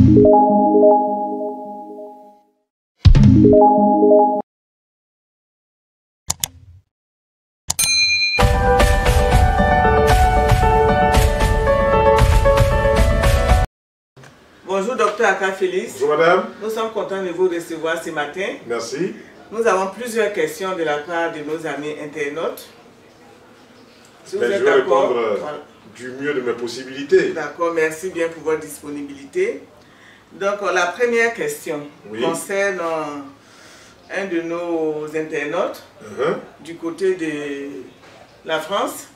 Bonjour docteur Aka Félix. Bonjour madame. Nous sommes contents de vous recevoir ce matin. Merci. Nous avons plusieurs questions de la part de nos amis internautes. Si vous Je êtes vais d'accord, répondre voilà. du mieux de mes possibilités. D'accord, merci bien pour votre disponibilité. Donc la première question concerne un de nos internautes du côté de la France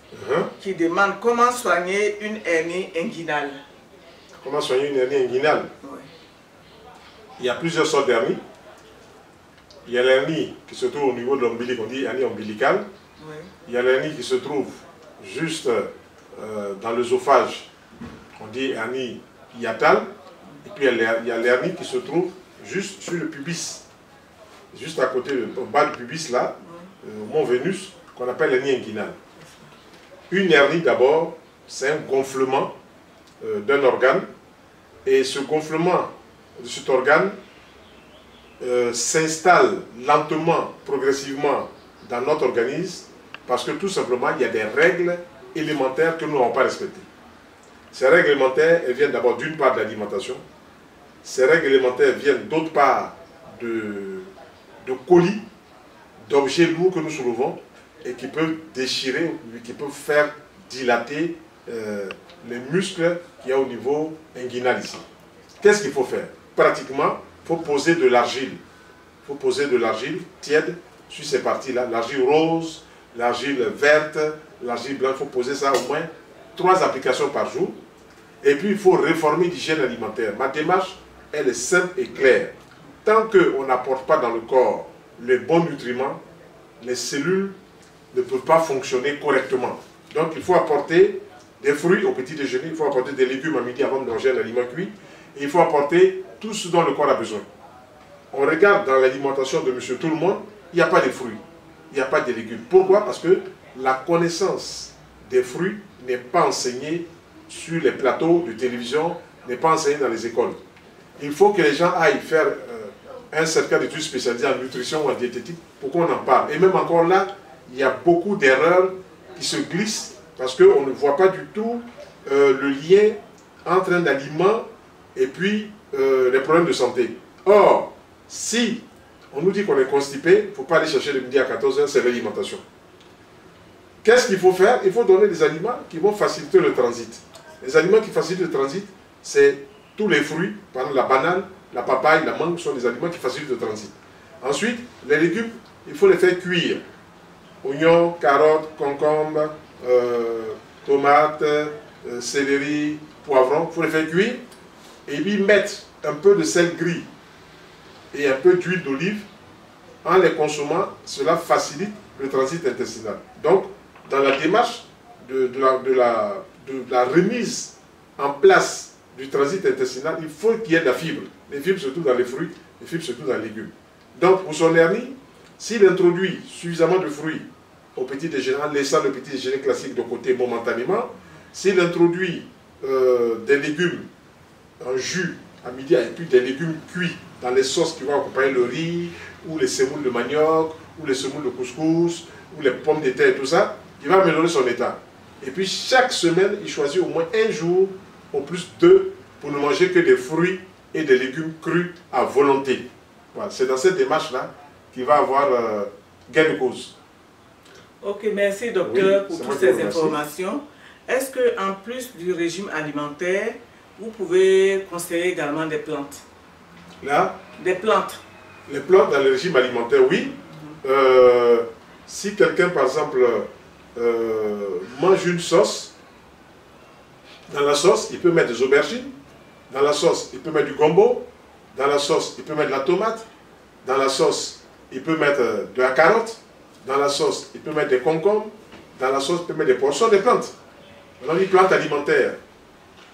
qui demande comment soigner une hernie inguinale. Comment soigner une hernie inguinale? Oui. Il y a plusieurs sortes d'hernies. Il y a l'hernie qui se trouve au niveau de l'ombilic, on dit hernie ombilicale. Oui. Il y a l'hernie qui se trouve juste dans l'œsophage, on dit hernie hiatale. Et puis il y a l'hernie qui se trouve juste sur le pubis, juste à côté, au bas du pubis là, au mont Vénus, qu'on appelle l'hernie inguinale. Une hernie d'abord, c'est un gonflement d'un organe, et ce gonflement de cet organe s'installe lentement, progressivement dans notre organisme, parce que tout simplement il y a des règles élémentaires que nous n'avons pas respectées. Ces règles élémentaires, elles viennent d'abord d'une part de l'alimentation, ces règles élémentaires viennent d'autre part de colis, d'objets lourds que nous soulevons et qui peuvent déchirer, qui peuvent faire dilater les muscles qu'il y a au niveau inguinal ici. Qu'est-ce qu'il faut faire? Pratiquement, il faut poser de l'argile. Il faut poser de l'argile tiède sur ces parties-là. L'argile rose, l'argile verte, l'argile blanche. Il faut poser ça au moins 3 applications par jour. Et puis, il faut réformer l'hygiène alimentaire. Ma démarche, elle est simple et claire. Tant qu'on n'apporte pas dans le corps les bons nutriments, les cellules ne peuvent pas fonctionner correctement. Donc, il faut apporter des fruits au petit déjeuner, il faut apporter des légumes à midi avant de manger un aliment cuit, et il faut apporter tout ce dont le corps a besoin. On regarde dans l'alimentation de monsieur tout le monde, il n'y a pas de fruits, il n'y a pas de légumes. Pourquoi? Parce que la connaissance des fruits n'est pas enseignée sur les plateaux de télévision, n'est pas enseignée dans les écoles. Il faut que les gens aillent faire un certificat d'études spécialisées en nutrition ou en diététique pour qu'on en parle. Et même encore là, il y a beaucoup d'erreurs qui se glissent parce qu'on ne voit pas du tout le lien entre un aliment et puis les problèmes de santé. Or, si on nous dit qu'on est constipé, il ne faut pas aller chercher le midi à 14 h, c'est l'alimentation. Qu'est-ce qu'il faut faire? Il faut donner des aliments qui vont faciliter le transit. Les aliments qui facilitent le transit, c'est tous les fruits, par exemple la banane, la papaye, la mangue sont des aliments qui facilitent le transit. Ensuite, les légumes, il faut les faire cuire. Oignons, carottes, concombres, tomates, céleri, poivrons, il faut les faire cuire et puis mettre un peu de sel gris et un peu d'huile d'olive. En les consommant, cela facilite le transit intestinal. Donc, dans la démarche de la remise en place du transit intestinal, il faut qu'il y ait de la fibre. Les fibres se trouvent dans les fruits, les fibres se trouvent dans les légumes. Donc, pour son hernie, s'il introduit suffisamment de fruits au petit déjeuner, en laissant le petit déjeuner classique de côté momentanément, s'il introduit des légumes en jus à midi et puis des légumes cuits dans les sauces qui vont accompagner le riz, ou les semoules de manioc, ou les semoules de couscous, ou les pommes de terre et tout ça, il va améliorer son état. Et puis chaque semaine, il choisit au moins un jour, au plus 2, pour ne manger que des fruits et des légumes crus à volonté. Voilà, c'est dans cette démarche-là qu'il va avoir gain de cause. Ok, merci docteur pour toutes ces informations. Merci. Est-ce qu'en plus du régime alimentaire, vous pouvez conseiller également des plantes? Là, des plantes. Les plantes dans le régime alimentaire, oui. Si quelqu'un, par exemple, mange une sauce, dans la sauce, il peut mettre des aubergines, dans la sauce, il peut mettre du gombo, dans la sauce, il peut mettre de la tomate, dans la sauce, il peut mettre de la carotte, dans la sauce, il peut mettre des concombres, dans la sauce, il peut mettre des poissons, ce sont des plantes. On dit plantes alimentaires.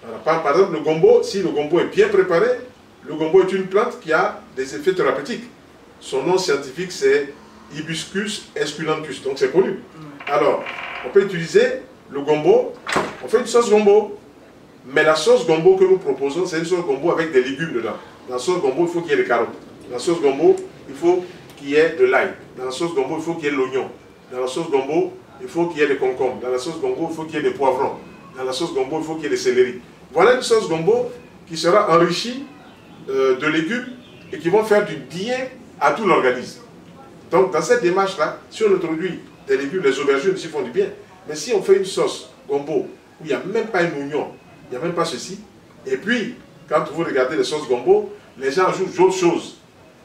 Voilà. Par exemple, le gombo, si le gombo est bien préparé, le gombo est une plante qui a des effets thérapeutiques. Son nom scientifique, c'est Hibiscus esculentus, donc c'est connu. Alors, on peut utiliser le gombo, on fait une sauce gombo. Mais la sauce gombo que nous proposons, c'est une sauce gombo avec des légumes dedans. Dans la sauce gombo, il faut qu'il y ait des carottes. Dans la sauce gombo, il faut qu'il y ait de l'ail. Dans la sauce gombo, il faut qu'il y ait de l'oignon. Dans la sauce gombo, il faut qu'il y ait des concombres. Dans la sauce gombo, il faut qu'il y ait des poivrons. Dans la sauce gombo, il faut qu'il y ait des céleri. Voilà une sauce gombo qui sera enrichie de légumes et qui vont faire du bien à tout l'organisme. Donc, dans cette démarche-là, si on introduit des légumes, les aubergines aussi font du bien. Mais si on fait une sauce gombo où il n'y a même pas un oignon, il n'y a même pas ceci, et puis, quand vous regardez les sauces gombo, les gens ajoutent d'autres choses.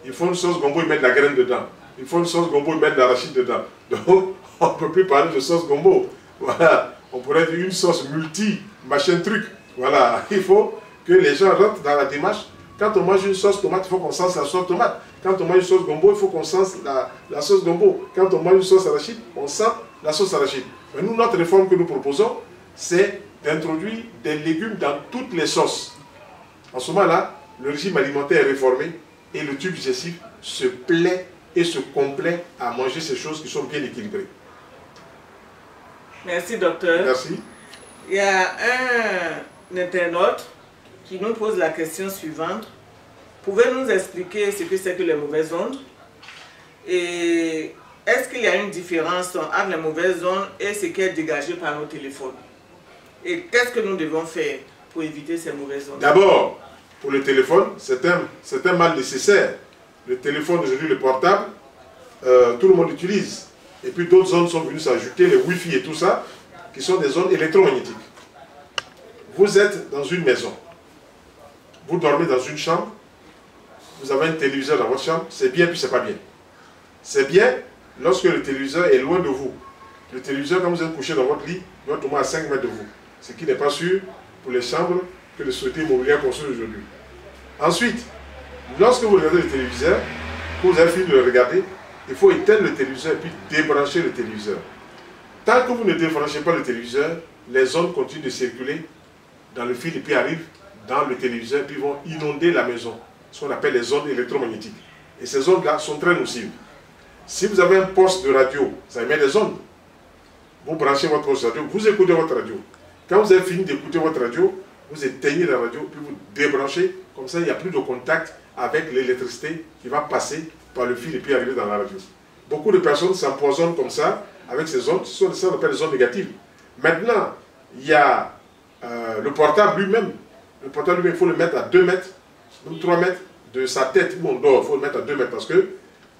Ils font une sauce gombo, ils mettent de la graine dedans. Ils font une sauce gombo, ils mettent de l'arachide dedans. Donc, on ne peut plus parler de sauce gombo. Voilà. On pourrait dire une sauce multi, machin truc. Voilà. Il faut que les gens rentrent dans la démarche. Quand on mange une sauce tomate, il faut qu'on sente la sauce tomate. Quand on mange une sauce gombo, il faut qu'on sente la sauce gombo. Quand on mange une sauce arachide, on sent la sauce arachide. Mais nous, notre réforme que nous proposons, c'est d'introduire des légumes dans toutes les sauces. En ce moment-là, le régime alimentaire est réformé et le tube digestif se plaît et se complaît à manger ces choses qui sont bien équilibrées. Merci, docteur. Merci. Il y a un internaute qui nous pose la question suivante. Pouvez-vous nous expliquer ce que c'est que les mauvaises ondes? Et est-ce qu'il y a une différence entre les mauvaises ondes et ce qui est dégagé par nos téléphones? Et qu'est-ce que nous devons faire pour éviter ces mauvaises ondes? D'abord, pour le téléphone, c'est un mal nécessaire. Le téléphone aujourd'hui, le portable, tout le monde l'utilise. Et puis d'autres ondes sont venues s'ajouter, les Wi-Fi et tout ça, qui sont des ondes électromagnétiques. Vous êtes dans une maison. Vous dormez dans une chambre. Vous avez un téléviseur dans votre chambre. C'est bien, puis c'est pas bien. C'est bien lorsque le téléviseur est loin de vous. Le téléviseur, quand vous êtes couché dans votre lit, doit tomber à 5 mètres de vous. Ce qui n'est pas sûr pour les chambres que le société immobilière construit aujourd'hui. Ensuite, lorsque vous regardez le téléviseur, que vous avez fini de le regarder, il faut éteindre le téléviseur et puis débrancher le téléviseur. Tant que vous ne débranchez pas le téléviseur, les ondes continuent de circuler dans le fil et puis arrivent dans le téléviseur et puis vont inonder la maison. Ce qu'on appelle les ondes électromagnétiques. Et ces ondes-là sont très nocives. Si vous avez un poste de radio, ça émet des ondes. Vous branchez votre poste de radio, vous écoutez votre radio. Quand vous avez fini d'écouter votre radio, vous éteignez la radio, puis vous débranchez. Comme ça, il n'y a plus de contact avec l'électricité qui va passer par le fil et puis arriver dans la radio. Beaucoup de personnes s'empoisonnent comme ça, avec ces ondes. Ce sont ça qu'on appelle les ondes négatives. Maintenant, il y a le portable lui-même. Le portable lui-même, il faut le mettre à 2 mètres, ou 3 mètres de sa tête où on dort. Il faut le mettre à 2 mètres parce que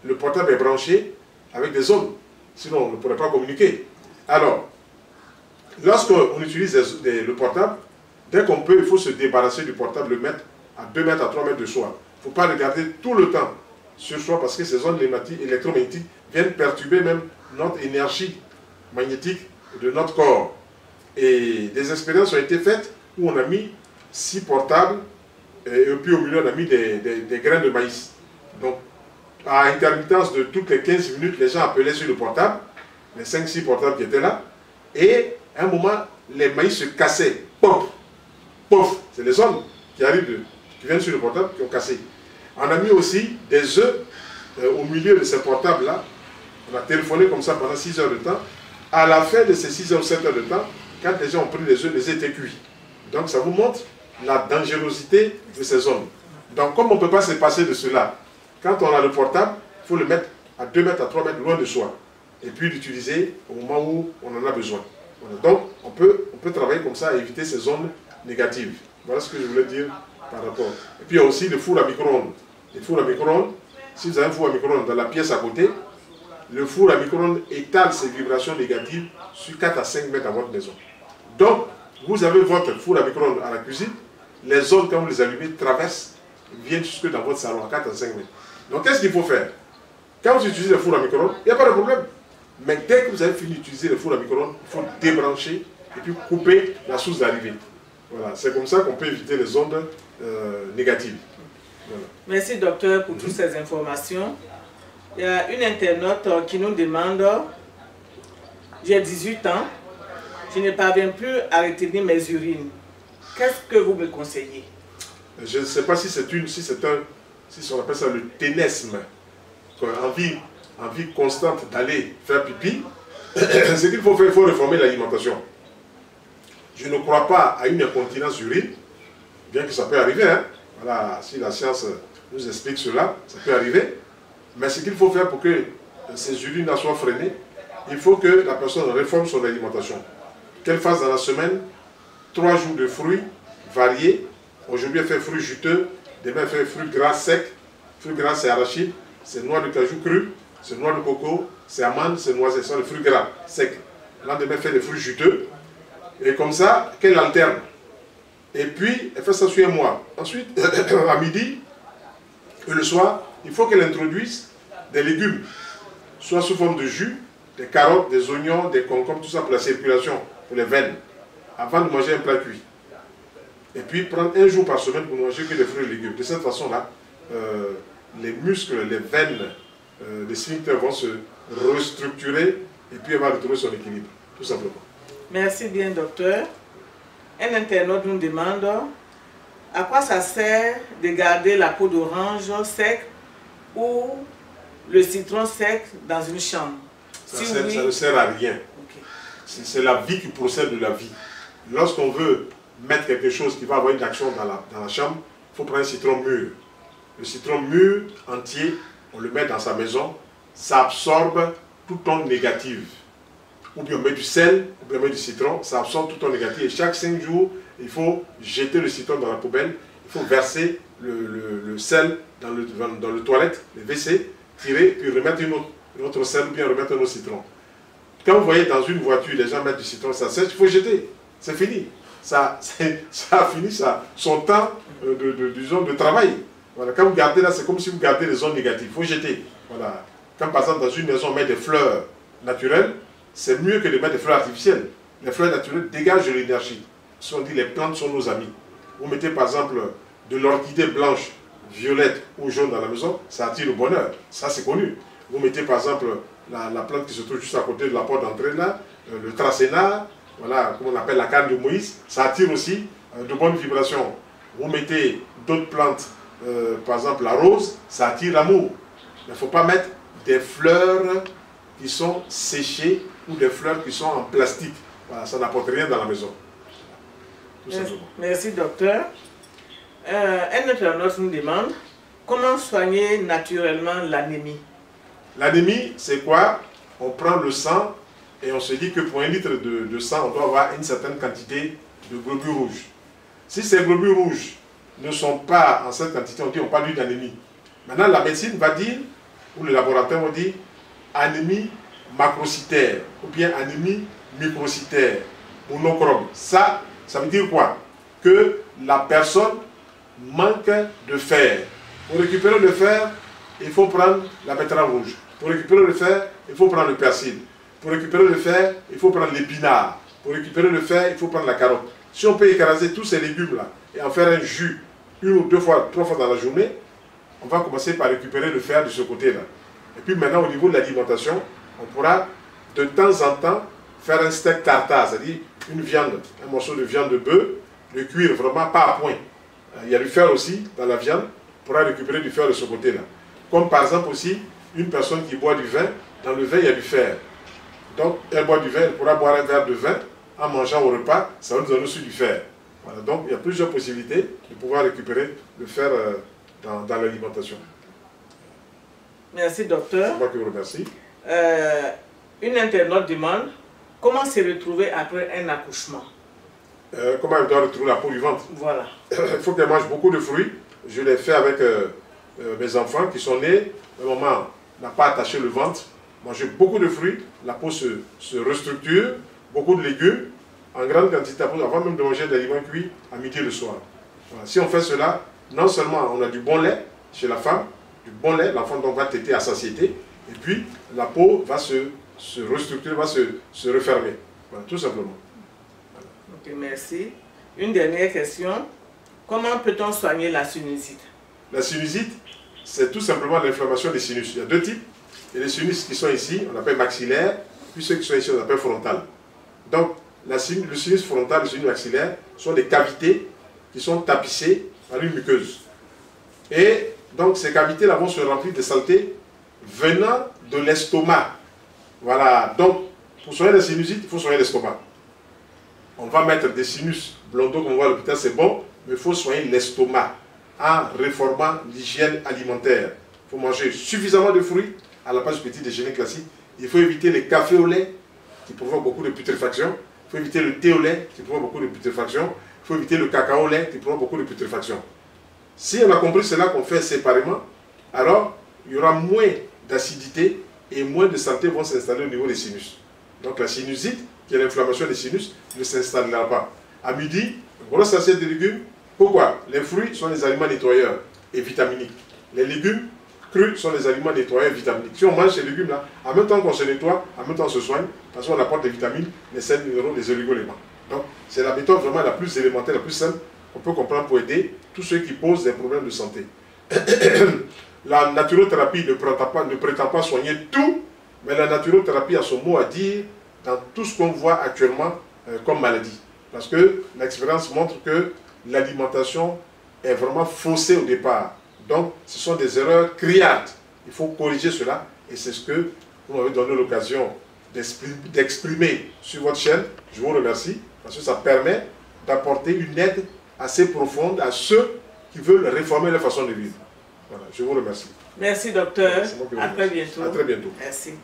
le portable est branché avec des ondes. Sinon, on ne pourrait pas communiquer. Alors, lorsqu'on utilise le portable, dès qu'on peut, il faut se débarrasser du portable, le mettre à 2 mètres, à 3 mètres de soi. Il ne faut pas regarder tout le temps sur soi parce que ces ondes électromagnétiques viennent perturber même notre énergie magnétique de notre corps. Et des expériences ont été faites où on a mis 6 portables et puis au milieu on a mis des grains de maïs. Donc, à intermittence de toutes les 15 minutes, les gens appelaient sur le portable, les 5-6 portables qui étaient là, et à un moment, les maïs se cassaient. Pof! Pof! C'est les ondes qui arrivent, qui viennent sur le portable, qui ont cassé. On a mis aussi des œufs au milieu de ces portables-là. On a téléphoné comme ça pendant 6 heures de temps. À la fin de ces 6 heures ou 7 heures de temps, quand les gens ont pris les œufs, les œufs étaient cuits. Donc ça vous montre la dangerosité de ces ondes. Donc comme on ne peut pas se passer de cela, quand on a le portable, il faut le mettre à 2 mètres, à 3 mètres loin de soi. Et puis l'utiliser au moment où on en a besoin. Voilà. Donc on peut travailler comme ça à éviter ces ondes négatives. Voilà ce que je voulais dire par rapport. Et puis il y a aussi le four à micro-ondes. Les fours à micro-ondes, si vous avez un four à micro-ondes dans la pièce à côté, le four à micro-ondes étale ses vibrations négatives sur 4 à 5 mètres à votre maison. Donc, vous avez votre four à micro-ondes à la cuisine, les ondes, quand vous les allumez, traversent, viennent jusque dans votre salon à 4 à 5 mètres. Donc, qu'est-ce qu'il faut faire? Quand vous utilisez le four à micro-ondes, il n'y a pas de problème. Mais dès que vous avez fini d'utiliser le four à micro-ondes, il faut débrancher et puis couper la source d'arrivée. Voilà, c'est comme ça qu'on peut éviter les ondes négatives. Voilà. Merci docteur pour toutes ces informations. Il y a une internaute qui nous demande, j'ai 18 ans, je ne parviens plus à retenir mes urines. Qu'est-ce que vous me conseillez? Je ne sais pas si on appelle ça le ténesme, envie constante d'aller faire pipi. Ce qu'il faut faire, il faut réformer l'alimentation. Je ne crois pas à une incontinence urine, bien que ça peut arriver. Hein. Voilà, si la science nous explique cela, ça peut arriver. Mais ce qu'il faut faire pour que ces urines soient freinées, il faut que la personne réforme son alimentation. Qu'elle fasse dans la semaine 3 jours de fruits variés. Aujourd'hui, elle fait fruits juteux, demain, elle fait fruits gras secs. Fruits gras, c'est arachide, c'est noix de cajou cru, c'est noix de coco, c'est amande, c'est noisette, c'est les fruits gras secs. Le lendemain, elle fait des fruits juteux. Et comme ça, qu'elle alterne. Et puis, elle fait ça sur un mois. Ensuite, à midi et le soir, il faut qu'elle introduise des légumes, soit sous forme de jus, des carottes, des oignons, des concombres, tout ça pour la circulation, pour les veines, avant de manger un plat cuit. Et puis, prendre 1 jour par semaine pour manger que des fruits et légumes. De cette façon-là, les muscles, les veines, les sphincters vont se restructurer et puis elle va retrouver son équilibre, tout simplement. Merci bien, docteur. Un internaute nous demande à quoi ça sert de garder la peau d'orange sec ou le citron sec dans une chambre. Ça ne sert à rien. Okay. C'est la vie qui procède de la vie. Lorsqu'on veut mettre quelque chose qui va avoir une action dans la chambre, il faut prendre un citron mûr. Le citron mûr entier, on le met dans sa maison, ça absorbe toute onde négative. Ou bien on met du sel, ou bien on met du citron, ça absorbe toute onde négative. Et chaque 5 jours, il faut jeter le citron dans la poubelle, il faut verser le sel dans le toilette, le WC, tirer, puis remettre une autre sel, ou bien remettre un autre citron. Quand vous voyez dans une voiture, les gens mettent du citron, ça sèche, il faut jeter. C'est fini. Ça a fini son temps de travail. Voilà. Quand vous gardez là, c'est comme si vous gardez les ondes négatives. Il faut jeter. Voilà. Quand par exemple dans une maison on met des fleurs naturelles, c'est mieux que de mettre des fleurs artificielles. Les fleurs naturelles dégagent de l'énergie. Si on dit les plantes sont nos amis. Vous mettez par exemple de l'orchidée blanche, violette ou jaune dans la maison, ça attire le bonheur. Ça c'est connu. Vous mettez par exemple la plante qui se trouve juste à côté de la porte d'entrée là, le tracénat, voilà, comme on appelle la canne de Moïse, ça attire aussi de bonnes vibrations. Vous mettez d'autres plantes, par exemple la rose, ça attire l'amour. Il ne faut pas mettre des fleurs qui sont séchées ou des fleurs qui sont en plastique. Voilà, ça n'apporte rien dans la maison. Merci docteur. Un internaute nous demande comment soigner naturellement l'anémie. L'anémie, c'est quoi? On prend le sang et on se dit que pour 1 litre de sang, on doit avoir une certaine quantité de globules rouges. Si ces globules rouges ne sont pas en cette quantité, on dit on parle d'anémie. Maintenant, la médecine va dire, ou le laboratoire va dire, anémie macrocytaire, ou bien anémie microcytaire, monochrome. Ça veut dire quoi? Que la personne manque de fer. Pour récupérer le fer, il faut prendre la betterave rouge. Pour récupérer le fer, il faut prendre le persil. Pour récupérer le fer, il faut prendre l'épinard. Pour récupérer le fer, il faut prendre la carotte. Si on peut écraser tous ces légumes-là et en faire un jus 1 ou 2 fois, 3 fois dans la journée, on va commencer par récupérer le fer de ce côté-là. Et puis maintenant, au niveau de l'alimentation, on pourra de temps en temps faire un steak tartare, c'est-à-dire une viande, un morceau de viande de bœuf, le cuire vraiment pas à point. Il y a du fer aussi dans la viande, on pourra récupérer du fer de ce côté-là. Comme par exemple aussi, une personne qui boit du vin, dans le vin il y a du fer. Donc elle boit du vin, elle pourra boire un verre de vin en mangeant au repas, ça va nous donner aussi du fer. Voilà, donc il y a plusieurs possibilités de pouvoir récupérer le fer dans l'alimentation. Merci docteur. C'est moi qui vous remercie. Une internaute demande comment se retrouver après un accouchement. Comment elle doit retrouver la peau du ventre? Voilà. Il faut qu'elle mange beaucoup de fruits. Je l'ai fait avec mes enfants qui sont nés. Le maman n'a pas attaché le ventre. Manger beaucoup de fruits, la peau se restructure. Beaucoup de légumes, en grande quantité, avant même de manger des aliments cuits à midi et le soir. Voilà. Si on fait cela, non seulement on a du bon lait chez la femme, du bon lait, l'enfant donc va téter à satiété, et puis la peau va se restructurer, va se refermer. Voilà, tout simplement. Voilà. Ok, merci. Une dernière question. Comment peut-on soigner la sinusite? La sinusite, c'est tout simplement l'inflammation des sinus. Il y a 2 types. Il y a les sinus qui sont ici, on appelle maxillaire, puis ceux qui sont ici, on appelle frontal. Donc, le sinus frontal et le sinus maxillaire sont des cavités qui sont tapissées par une muqueuse. Et donc, ces cavités-là vont se remplir de saleté venant de l'estomac. Voilà. Donc, pour soigner la sinusite, il faut soigner l'estomac. on va mettre des sinus blondeaux comme on voit à l'hôpital, c'est bon, mais il faut soigner l'estomac en réformant l'hygiène alimentaire. Il faut manger suffisamment de fruits à la place du petit déjeuner classique. Il faut éviter les cafés au lait qui provoquent beaucoup de putréfaction. Il faut éviter le thé au lait qui provoque beaucoup de putréfaction. Il faut éviter le cacao au lait qui provoque beaucoup de putréfaction. Si on a compris cela qu'on fait séparément, alors il y aura moins d'acidité et moins de santé vont s'installer au niveau des sinus. Donc la sinusite, qui est l'inflammation des sinus, ne s'installera pas. À midi, grosse assiette de légumes. Pourquoi? Les fruits sont des aliments nettoyeurs et vitaminiques. Les légumes crus sont des aliments nettoyeurs et vitaminiques. Si on mange ces légumes-là, en même temps qu'on se nettoie, en même temps on se soigne, parce qu'on apporte des vitamines, les sels minéraux, les oligo-éléments. Donc c'est la méthode vraiment la plus élémentaire, la plus simple qu'on peut comprendre pour aider tous ceux qui posent des problèmes de santé. La naturothérapie ne prétend pas soigner tout, mais la naturothérapie a son mot à dire dans tout ce qu'on voit actuellement comme maladie. Parce que l'expérience montre que l'alimentation est vraiment faussée au départ. Donc, ce sont des erreurs criardes. Il faut corriger cela. Et c'est ce que vous m'avez donné l'occasion d'exprimer sur votre chaîne. Je vous remercie parce que ça permet d'apporter une aide assez profonde à ceux qui veulent réformer leur façon de vivre. Voilà, je vous remercie. Merci, docteur. À très bientôt. À très bientôt. Merci.